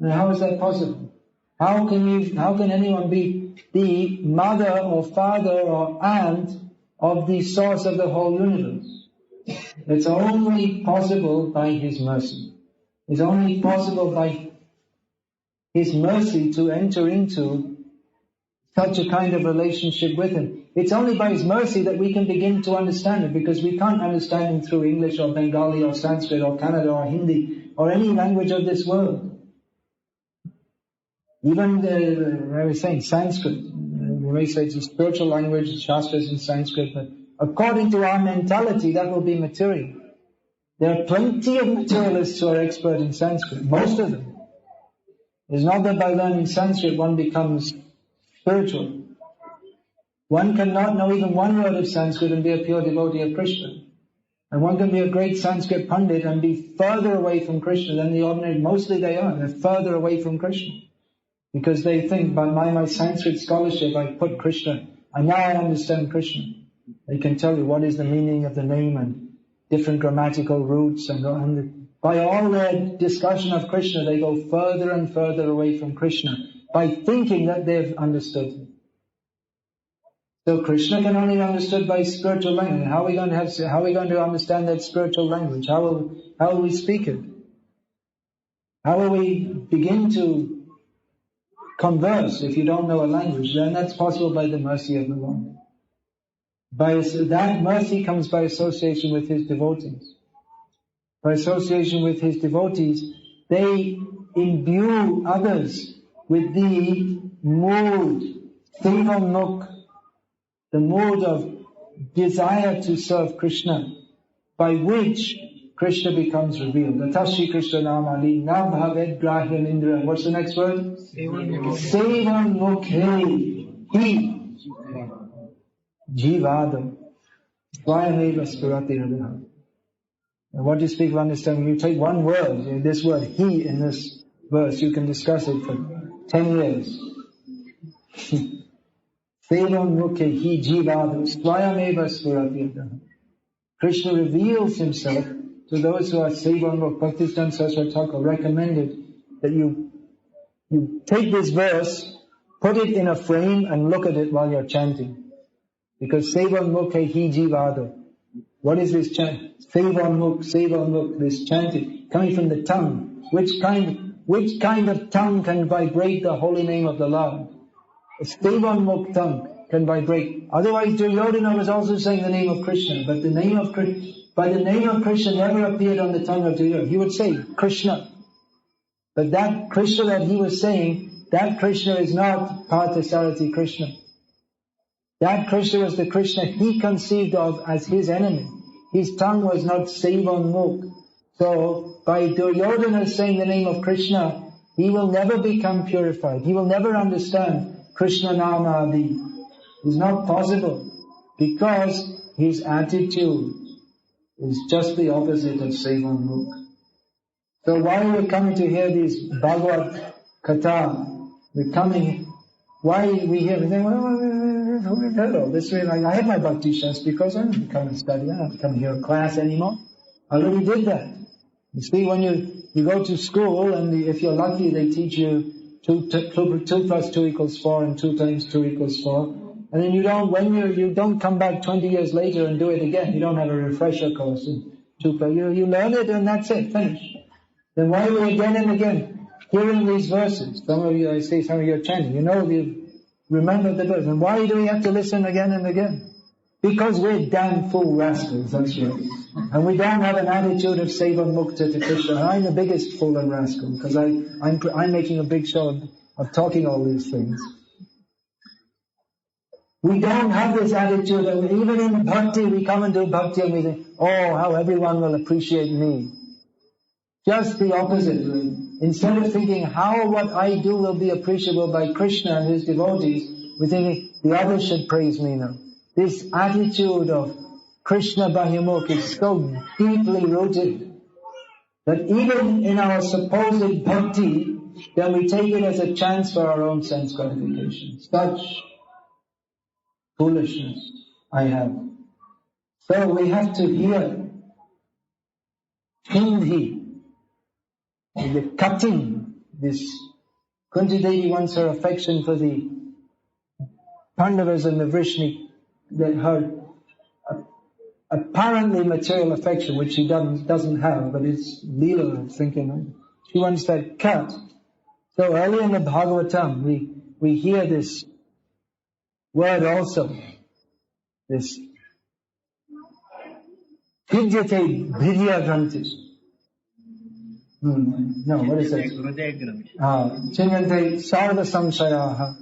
And how is that possible? How can anyone be the mother or father or aunt of the source of the whole universe? It's only possible by His mercy. It's only possible by His mercy to enter into such a kind of relationship with Him. It's only by His mercy that we can begin to understand it, because we can't understand Him through English or Bengali or Sanskrit or Kannada or Hindi or any language of this world. Even I was saying Sanskrit. We may say it's a spiritual language, Shastras in Sanskrit, but according to our mentality, that will be material. There are plenty of materialists who are expert in Sanskrit, most of them. It's not that by learning Sanskrit one becomes spiritual. One cannot know even one word of Sanskrit and be a pure devotee of Krishna. And one can be a great Sanskrit Pandit and be further away from Krishna than the ordinary. Mostly they are. They're further away from Krishna. Because they think, by my Sanskrit scholarship, I put Krishna, and now I understand Krishna. They can tell you what is the meaning of the name and different grammatical roots, and by all their discussion of Krishna, they go further and further away from Krishna by thinking that they've understood Him. So Krishna can only be understood by spiritual language. How are we going to understand that spiritual language? How will we speak it? How will we begin to converse if you don't know a language? Then that's possible by the mercy of the Lord. That mercy comes by association with His devotees. By association with His devotees, they imbue others with the mood, Sevanmukh, the mood of desire to serve Krishna, by which Krishna becomes revealed. Atashi Krishna Namali Nam Bhavet Grahyan Indra. What's the next word? Sevan Mukhe Hi Jivadam Swayameva Spurati Radha. And what do you speak of understanding? You take one word, this word He in this verse, you can discuss it for 10 years. Sevan Mukhe Hi Jivadam Swayameva Spurati Radha. Krishna reveals Himself to those who are Sevan. Bhaktisiddhanta Saraswati Thakur recommended that you take this verse, put it in a frame and look at it while you're chanting. Because Sevan Mukhe Hi Jivado. What is this chant? Sevan Mukh, this chanting, coming from the tongue. Which kind of tongue can vibrate the holy name of the Lord? A Sevan Mukh tongue can vibrate. Otherwise Duryodhana was also saying the name of Krishna, but the name of Krishna never appeared on the tongue of Duryodhana. He would say Krishna. But that Krishna that he was saying, that Krishna is not Parthasarathi Krishna. That Krishna was the Krishna he conceived of as his enemy. His tongue was not Sevan Mukh. So, by Duryodhana saying the name of Krishna, he will never become purified. He will never understand Krishna Nama Adi. It's not possible. Because his attitude is just the opposite of Sevan Mukh. So while we're coming to hear these Bhagavad-gita, why we hear, we think, well, we've heard all this. I have my Bhakti Shastra because I don't come and study. I don't come here in class anymore. I already did that. You see, when you go to school, and if you're lucky, they teach you 2 plus 2 equals 4 and 2 times 2 equals 4. And then you don't come back 20 years later and do it again. You don't have a refresher course in 2 plus. You learn it and that's it, finished. Then why are we again and again hearing these verses? Some of you are chanting. You remember the verse. And why do we have to listen again and again? Because we're damn fool rascals, that's right. And we don't have an attitude of Sevan Mukta to Krishna. And I'm the biggest fool and rascal, because I'm making a big show of talking all these things. We don't have this attitude, and even in Bhakti, we come and do Bhakti and we think, oh, how everyone will appreciate me. Just the opposite. Instead of thinking how what I do will be appreciable by Krishna and his devotees, we're thinking the others should praise me now. This attitude of Krishna Bahimukh is so deeply rooted that even in our supposed bhakti, then we take it as a chance for our own sense gratification. Such foolishness I have. So we have to hear Hindi, the cutting, this Kuntidevi wants her affection for the Pandavas and the Vrishni, that her apparently material affection, which she doesn't have, but it's Leela, I'm thinking. She wants that cut. So early in the Bhagavatam, we hear this word also, this Vidyate Vidya Grantis. No, what is it? Chinyante Sarva Samshayaha.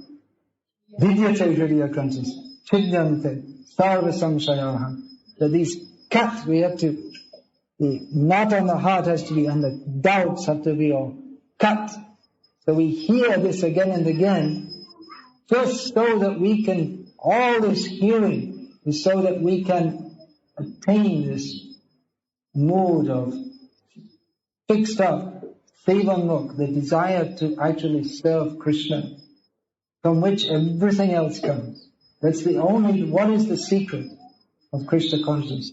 Vidyate Vidya Grantis. Chinyante Sarva Samshayaha. So these cuts, we have to, the knot on the heart has to be, and the doubts have to be all cut. So we hear this again and again, just so that we can, all this hearing is so that we can attain this mood of fixed up, sevanmukh, the desire to actually serve Krishna, from which everything else comes. That's the only, what is the secret of Krishna consciousness?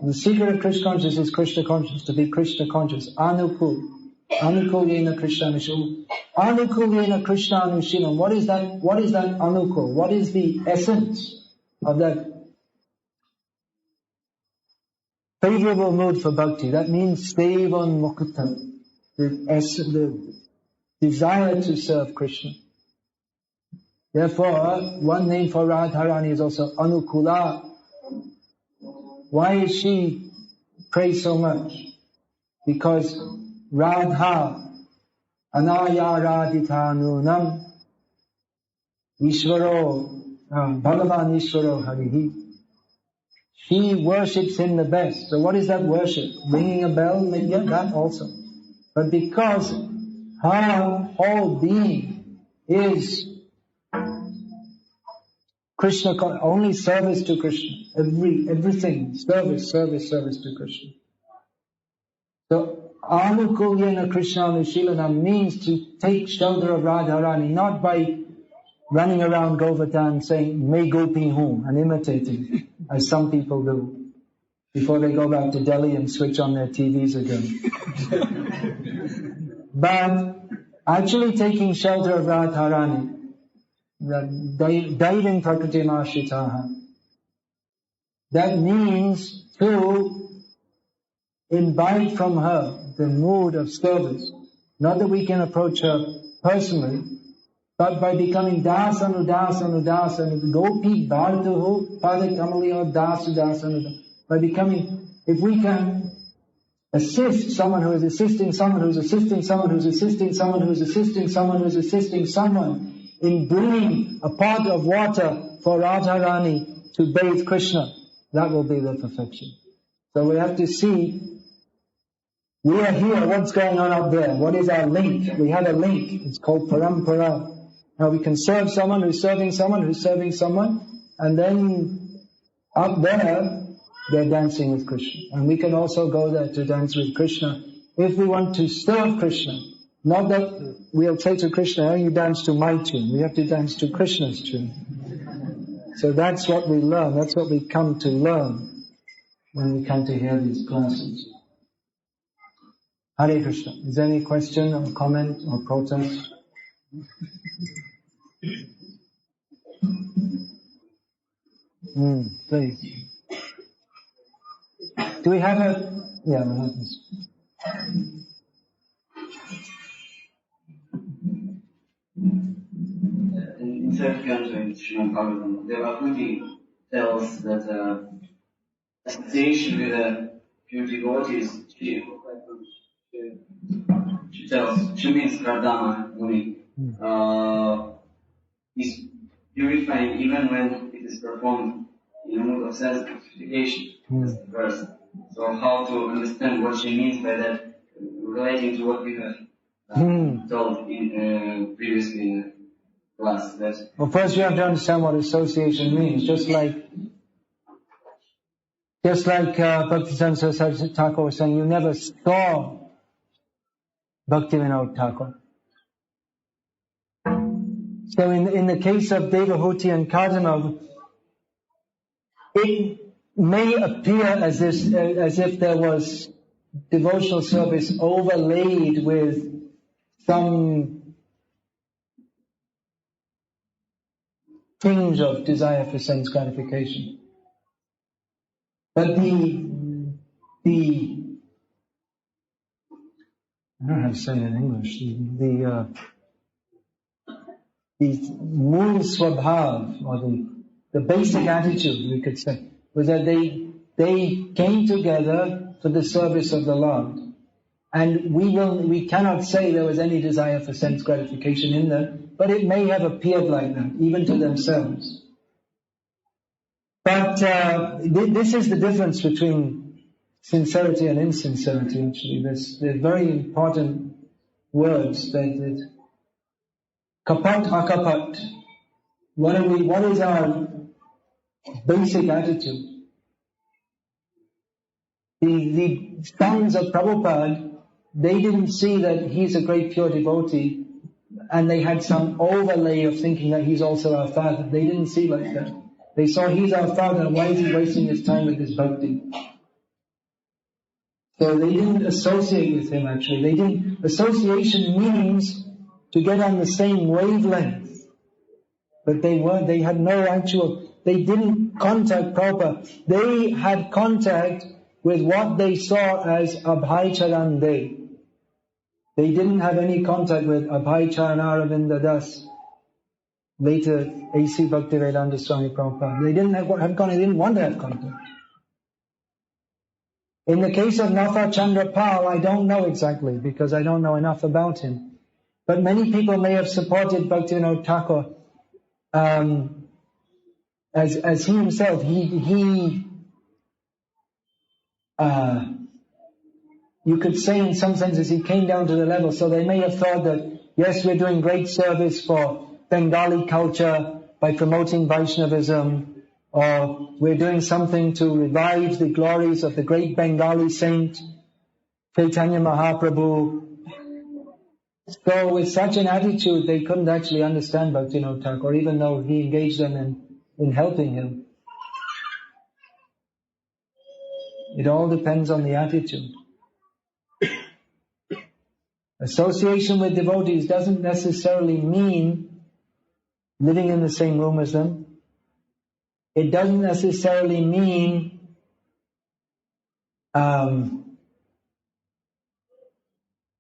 The secret of Krishna consciousness is Krishna consciousness, to be Krishna conscious. Anukul. Anukul yena Krishna anushilam. Anukul yena Krishna anushilam. What is that anukul? What is the essence of that favorable mood for bhakti? That means sevan mukta, the desire to serve Krishna. Therefore, one name for Radharani is also Anukula. Why is she praised so much? Because Radha Anayaradhitanunam Ishvaro Bhagavan Ishvaro Harihi. She worships him the best. So what is that worship? Ringing a bell? Yeah, that also. But because her whole being is Krishna, only service to Krishna. Everything, service to Krishna. So, Anukulyana Krishna Anushilanam means to take shelter of Radharani, not by running around Govardhan saying, May Gopi Hum, and imitating, as some people do, before they go back to Delhi and switch on their TVs again. But actually taking shelter of Radharani, Daivin Prakriti Mashitaha. That means to imbibe from her the mood of service. Not that we can approach her personally, but by becoming dasanu, gopi bhartuhu, padakamaliyo dasu. By becoming, if we can assist someone who is assisting someone who's assisting someone who's assisting someone who's assisting someone who's assisting someone, in bringing a pot of water for Radharani to bathe Krishna, that will be the perfection. So we have to see, we are here, what's going on up there? What is our link? We have a link, it's called parampara. Now we can serve someone who's serving someone who's serving someone, and then up there, they're dancing with Krishna. And we can also go there to dance with Krishna if we want to serve Krishna. Not that we'll say to Krishna, oh, you dance to my tune. We have to dance to Krishna's tune. So that's what we learn. That's what we come to learn when we come to hear these classes. Hare Krishna. Is there any question or comment or protest? Please. Do we have a... Yeah, we'll have this. In self-cancer in Srimad Bhagavatam, there are 20 tells that association with a pure devotees, she tells, she means Kardama Muni, is purifying even when it is performed in a mood of self-purification. That's the verse. So how to understand what she means by that, relating to what we have told in previously in the class. That well, first you have to understand what association means. Just like Bhakti-Siddhanta Saraswati Thakur was saying, you never saw Bhaktivinoda Thakur. So in the case of Devahuti and Karnataka, it may appear as if there was devotional service overlaid with some tinge of desire for sense gratification. But I don't know how to say it in English, the mool swabhav, or the basic attitude, we could say, was that they came together for the service of the Lord. And we cannot say there was any desire for sense gratification in them, but it may have appeared like that, even to themselves. But this is the difference between sincerity and insincerity, actually. They're very important words. That kapat akapat. What is our basic attitude? The sons of Prabhupada, they didn't see that he's a great pure devotee and they had some overlay of thinking that he's also our father. They didn't see like that. They saw he's our father and why is he wasting his time with his bhakti? So they didn't associate with him actually. Association means to get on the same wavelength. But they had no actual, they didn't contact Prabhupada. They had contact with what they saw as Abhay Charan Day. They didn't have any contact with Abhay Charan Aravinda Das, later A.C. Bhaktivedanta Swami Prabhupada. They didn't want to have contact. In the case of Natha Chandra Pal, I don't know exactly because I don't know enough about him. But many people may have supported Bhaktivinoda Thakur as he himself. You could say in some senses he came down to the level. So they may have thought that, yes, we're doing great service for Bengali culture by promoting Vaishnavism, or we're doing something to revive the glories of the great Bengali saint, Chaitanya Mahaprabhu. So with such an attitude, they couldn't actually understand Bhaktivinoda Thakur, even though he engaged them in helping him. It all depends on the attitude. Association with devotees doesn't necessarily mean living in the same room as them. It doesn't necessarily mean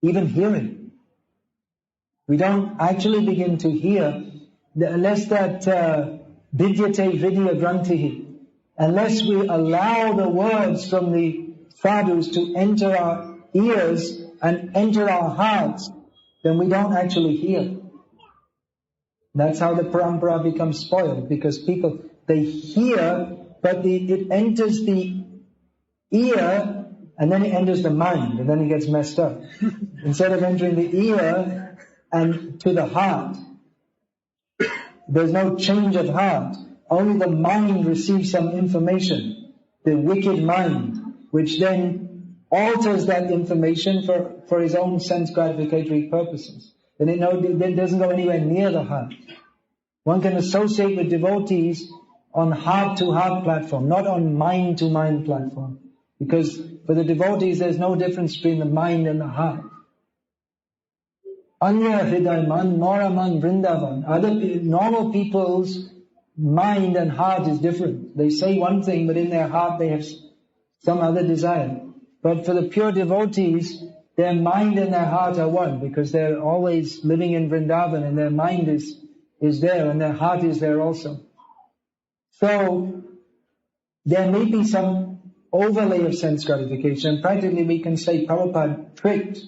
even hearing. We don't actually begin to hear unless that vidyate vidya grantihi, unless we allow the words from the sadhus to enter our ears and enter our hearts, then we don't actually hear. That's how the parampara becomes spoiled, because people, they hear, but it enters the ear and then it enters the mind and then it gets messed up. Instead of entering the ear and to the heart, there's no change of heart. Only the mind receives some information, the wicked mind, which then alters that information for his own sense gratificatory purposes. Then it doesn't go anywhere near the heart. One can associate with devotees on heart-to-heart platform, not on mind-to-mind platform. Because for the devotees, there's no difference between the mind and the heart. Anya hridayman, moraman, vrindavan. Other normal people's mind and heart is different. They say one thing, but in their heart they have some other desire. But for the pure devotees, their mind and their heart are one, because they're always living in Vrindavan and their mind is there and their heart is there also. So there may be some overlay of sense gratification. Practically we can say Prabhupada tricked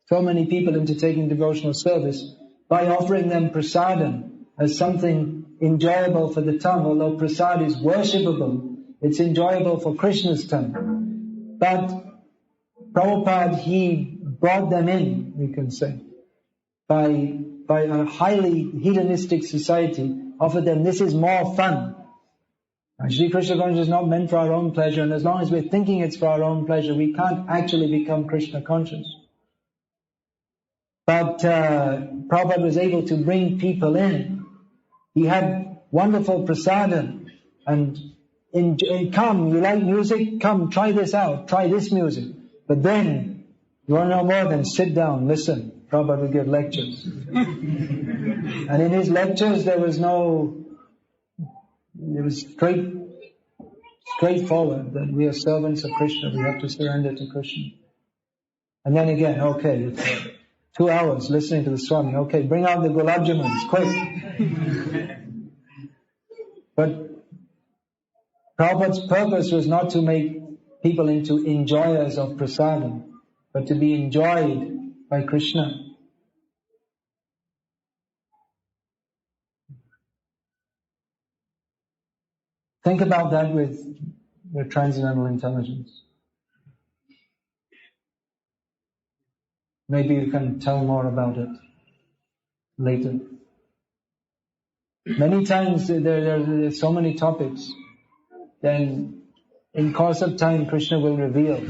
so many people into taking devotional service by offering them prasadam as something enjoyable for the tongue. Although prasad is worshipable, it's enjoyable for Krishna's tongue. But Prabhupada, he brought them in, we can say, by a highly hedonistic society, offered them, this is more fun. Shri Krishna consciousness is not meant for our own pleasure, and as long as we're thinking it's for our own pleasure, we can't actually become Krishna conscious. But Prabhupada was able to bring people in. He had wonderful prasadam, and come, you like music? Come, try this out, try this music. But then, you want to know more? Then sit down, listen. Prabhupada would give lectures. And in his lectures it was straightforward that we are servants of Krishna, we have to surrender to Krishna. And then again, okay, it's 2 hours listening to the Swami, okay, bring out the gulab jamuns, quick. But Prabhupada's purpose was not to make people into enjoyers of prasadam, but to be enjoyed by Krishna. Think about that with your transcendental intelligence. Maybe you can tell more about it later. Many times there are so many topics, then in course of time Krishna will reveal.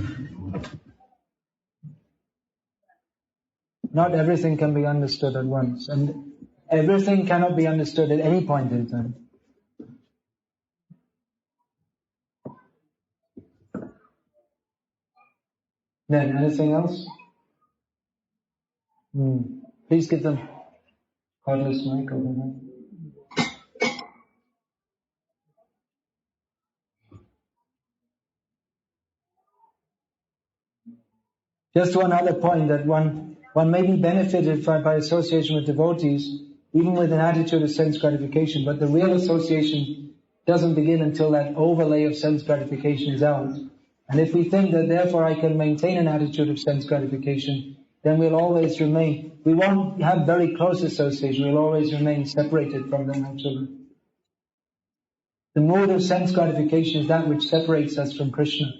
Not everything can be understood at once, and everything cannot be understood at any point in time. Then, anything else? Please give them cordless mic over there. Just one other point, that one may be benefited by association with devotees, even with an attitude of sense gratification, but the real association doesn't begin until that overlay of sense gratification is out. And if we think that therefore I can maintain an attitude of sense gratification, then we'll always remain, we won't have very close association, we'll always remain separated from them actually. The mood of sense gratification is that which separates us from Krishna.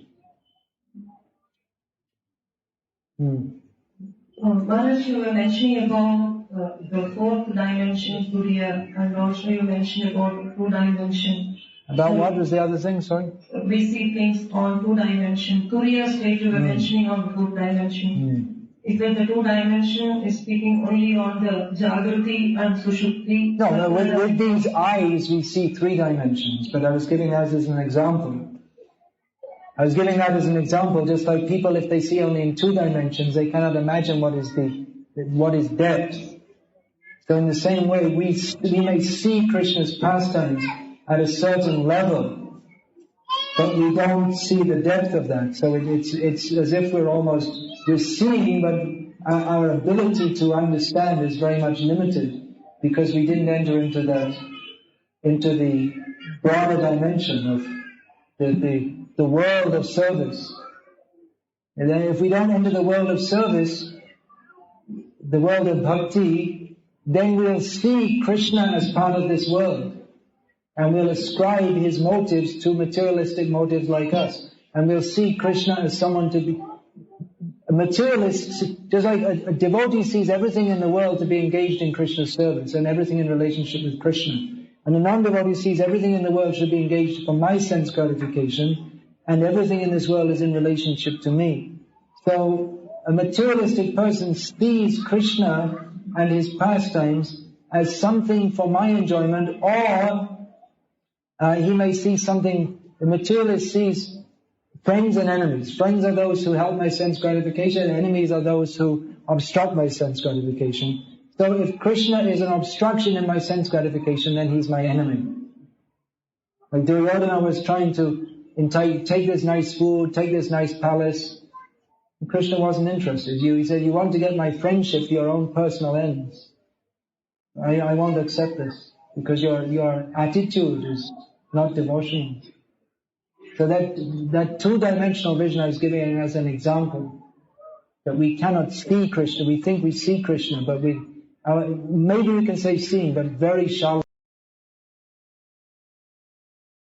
Maharaj, you were mentioning about the fourth dimension, Turiya, and also you mentioned about two dimension. About what was the other thing, sorry? We see things on two dimension. Turiya state you were mentioning on two dimension. Is that the two dimension is speaking only on the Jagrati and Sushupti? No, with these eyes we see three dimensions, but I was giving that as an example. Just like people, if they see only in two dimensions, they cannot imagine what is depth. So in the same way, we may see Krishna's pastimes at a certain level, but we don't see the depth of that. So it's as if we're seeing, but our ability to understand is very much limited because we didn't enter into the broader dimension of the world of service. And then if we don't enter the world of service, the world of bhakti, then we'll see Krishna as part of this world. And we'll ascribe his motives to materialistic motives like us. And we'll see Krishna as someone to be a materialist, just like a devotee sees everything in the world to be engaged in Krishna's service and everything in relationship with Krishna. And a non-devotee sees everything in the world should be engaged for my sense gratification, and everything in this world is in relationship to me. So a materialistic person sees Krishna and his pastimes as something for my enjoyment, or he may see something, the materialist sees friends and enemies. Friends are those who help my sense gratification, and enemies are those who obstruct my sense gratification. So if Krishna is an obstruction in my sense gratification, then he's my enemy. Like Duryodhana was trying to take this nice food, take this nice palace. And Krishna wasn't interested. He said, you want to get my friendship for your own personal ends. I won't accept this because your attitude is not devotional. So that two-dimensional vision I was giving as an example, that we cannot see Krishna. We think we see Krishna, but maybe we can say seeing, but very shallow.